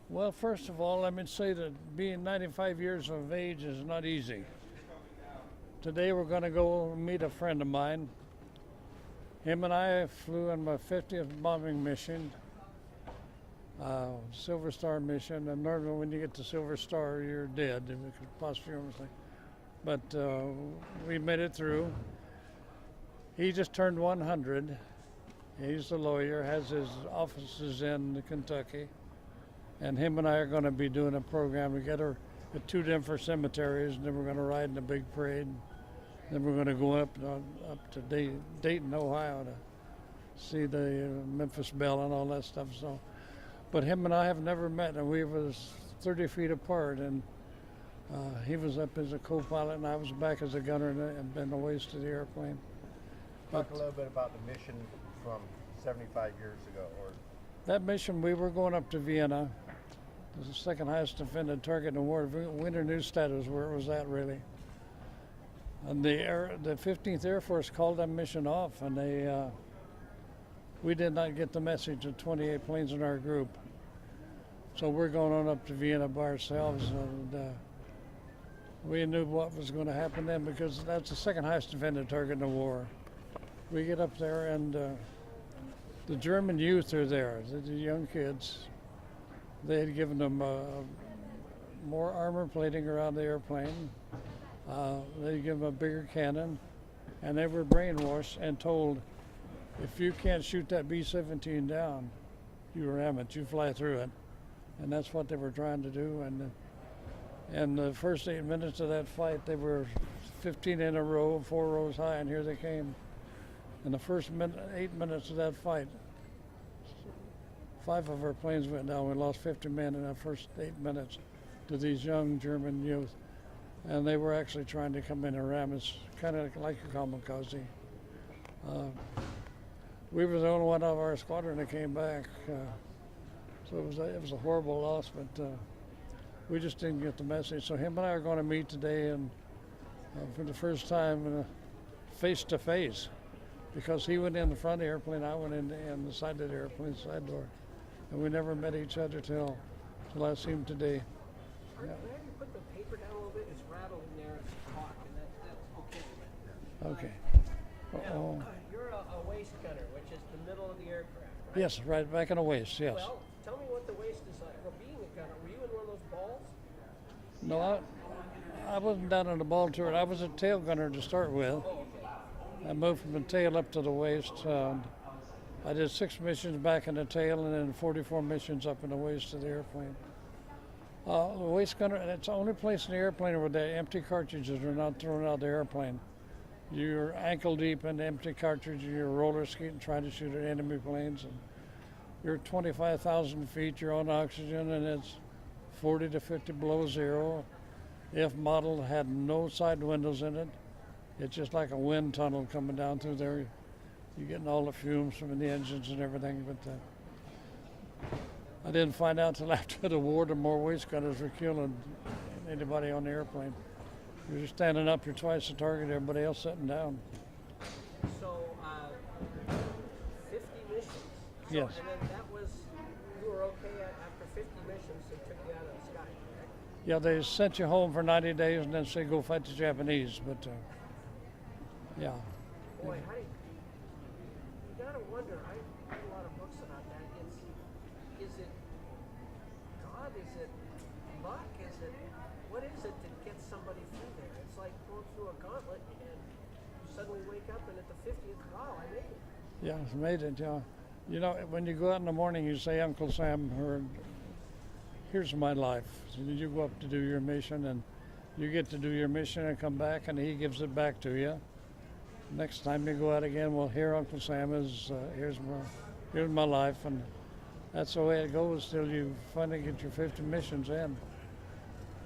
Well, first of all, let me say that being 95 years of age is not easy. Today we're going to go meet a friend of mine. Him and I flew on my 50th bombing mission, Silver Star mission. And normally when you get to Silver Star, you're dead, posthumously. But we made it through. He just turned 100. He's a lawyer, has his offices in Kentucky. And him and I are going to be doing a program together at two different cemeteries, and then we're going to ride in a big parade. Then we're going to go up to Dayton, Ohio, to see the Memphis Belle and all that stuff. So, but him and I have never met, and we was 30 feet apart. And he was up as a co-pilot, and I was back as a gunner, and been the waist of the airplane. Talk a little bit about the mission from 75 years ago. Or that mission, we were going up to Vienna. It was the second highest defended target in the war. Winter Neustadt was where it was at, really. And the 15th Air Force called that mission off, and we did not get the message of 28 planes in our group. So we're going on up to Vienna by ourselves, and we knew what was going to happen then, because that's the second highest defended target in the war. We get up there, and the German youth are there, the young kids. They had given them more armor plating around the airplane. They had given them a bigger cannon, and they were brainwashed and told, if you can't shoot that B-17 down, you ram it, you fly through it. And that's what they were trying to do. And the first 8 minutes of that fight, they were 15 in a row, 4 rows high, and here they came. In the first 8 minutes of that fight, 5 of our planes went down. We lost 50 men in the first 8 minutes to these young German youth. And they were actually trying to come in and ram us, kind of like a kamikaze. We were the only one out of our squadron that came back. So it was a horrible loss, but we just didn't get the message. So him and I are going to meet today, and for the first time, face to face, because he went in the front of the airplane, I went in the side of the airplane, side door. And we never met each other till I see him today. Art, whenever you put the paper down a little bit, it's rattling there, it's talk, and that's okay. Okay. Now, you're a waist gunner, which is the middle of the aircraft, right? Yes, right back in the waist, yes. Well, tell me what the waist is like. Well, being a gunner, were you in one of those balls? No, I wasn't down in the ball turret. I was a tail gunner to start with. Oh, okay. I moved from the tail up to the waist. I did 6 missions back in the tail, and then 44 missions up in the waist of the airplane. The waist gunner, it's the only place in the airplane where the empty cartridges are not thrown out of the airplane. You're ankle deep in the empty cartridge, you're roller skating trying to shoot at enemy planes. And you're 25,000 feet, you're on oxygen, and it's 40 to 50 below zero. If model had no side windows in it, it's just like a wind tunnel coming down through there. You're getting all the fumes from the engines and everything, but I didn't find out till after the war the more waist gunners were killing anybody on the airplane. You're just standing up, you're twice the target, everybody else sitting down. So, 50 missions. So, Yes. And then that was, you were okay after 50 missions, they took you out of the sky, correct? Yeah, they sent you home for 90 days and then say go fight the Japanese, but yeah. Boy, you gotta wonder, I read a lot of books about that. Is it God? Is it luck? What is it that gets somebody through there? It's like going through a gauntlet and you suddenly wake up and at the 50th, wow, I made it. Yeah, it's made it, yeah. You know, when you go out in the morning, you say, Uncle Sam, here's my life. So you go up to do your mission, and you get to do your mission and come back, and he gives it back to you. Next time you go out again, well, here, Uncle Sam is, here's my life, and that's the way it goes till you finally get your 50 missions in.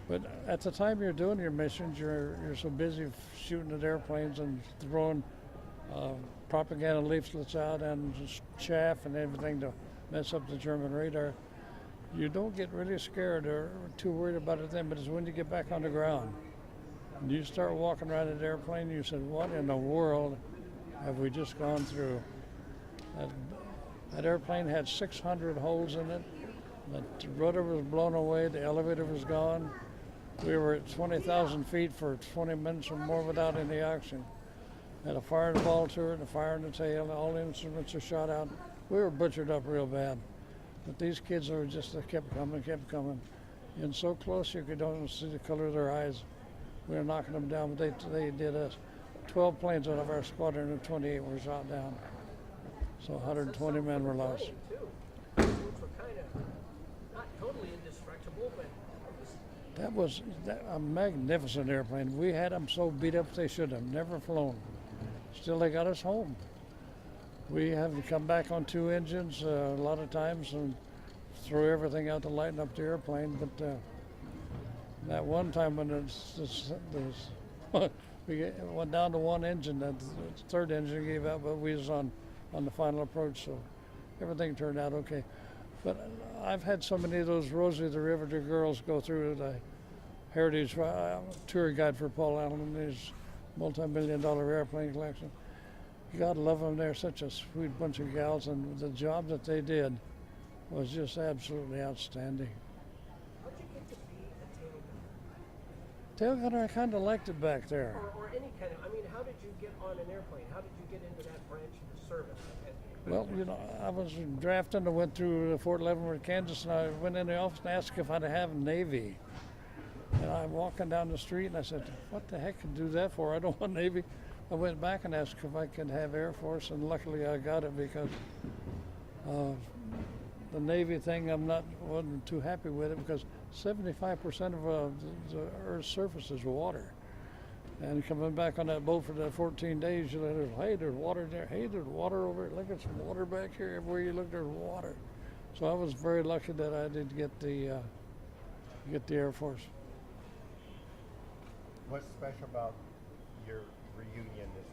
But at the time you're doing your missions, you're so busy shooting at airplanes and throwing propaganda leaflets out and just chaff and everything to mess up the German radar. You don't get really scared or too worried about it then, but it's when you get back on the ground. And you start walking around an airplane, you said, what in the world have we just gone through? That airplane had 600 holes in it, The rudder was blown away, the elevator was gone. We were at 20,000 feet for 20 minutes or more without any oxygen. Had a fire in the ball turret, a fire in the tail, all the instruments are shot out. We were butchered up real bad. But these kids were just, they kept coming. And so close you could almost see the color of their eyes. We were knocking them down, but they did us. 12 planes out of our squadron and 28 were shot down. So 120 men were lost. Too, which were kind of not totally indestructible, but That was a magnificent airplane. We had them so beat up they should have never flown. Still, they got us home. We had to come back on 2 engines a lot of times and throw everything out to lighten up the airplane. But that one time when we went down to 1 engine, the 3rd engine gave out, but we was on the final approach, so everything turned out okay. But I've had so many of those Rosie the Riveter girls go through the heritage tour guide for Paul Allen and his multi-million-dollar airplane collection. God love them, they're such a sweet bunch of gals, and the job that they did was just absolutely outstanding. how'd you get to be a tail gunner? Tail gunner, I kind of liked it back there. Or any kind of, I mean, how did you get on an airplane? How did you get into that branch of the service? Well, I was drafted and went through Fort Leavenworth, Kansas, and I went in the office and asked if I'd have Navy. And I'm walking down the street and I said, what the heck could do that for? I don't want Navy. I went back and asked if I could have Air Force, and luckily I got it because the Navy thing wasn't too happy with it because 75% of the Earth's surface is water. And coming back on that boat for that 14 days, hey, there's water there. Hey, there's water over here. Look at some water back here. Everywhere you look, there's water. So I was very lucky that I did get the Air Force. What's special about your reunion this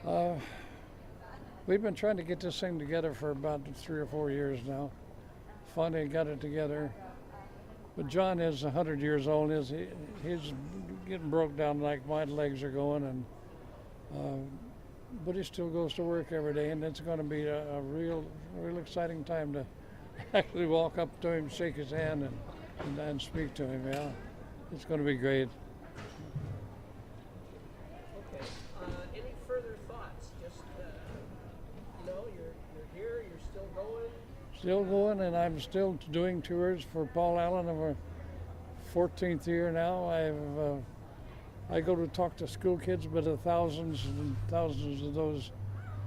weekend? We've been trying to get this thing together for about 3 or 4 years now. Finally got it together. But John is 100 years old. He's getting broke down like my legs are going, and but he still goes to work every day, and it's going to be a real exciting time to actually walk up to him, shake his hand, and speak to him. Yeah, it's going to be great. Okay. Any further thoughts? Just, you're here, you're still going. Still going, and I'm still doing tours for Paul Allen. I'm our 14th year now. I go to talk to school kids, but thousands and thousands of those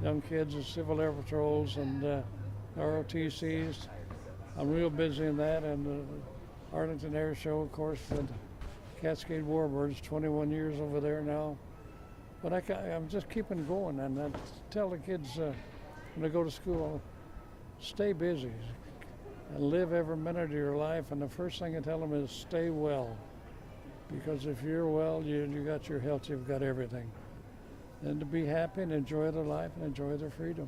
young kids, the Civil Air Patrols and ROTCs. I'm real busy in that, and the Arlington Air Show, of course, the Cascade Warbirds, 21 years over there now. But I'm just keeping going, and I tell the kids when they go to school, stay busy and live every minute of your life. And the first thing I tell them is stay well, because if you're well, you got your health, you've got everything. And to be happy and enjoy their life and enjoy their freedom.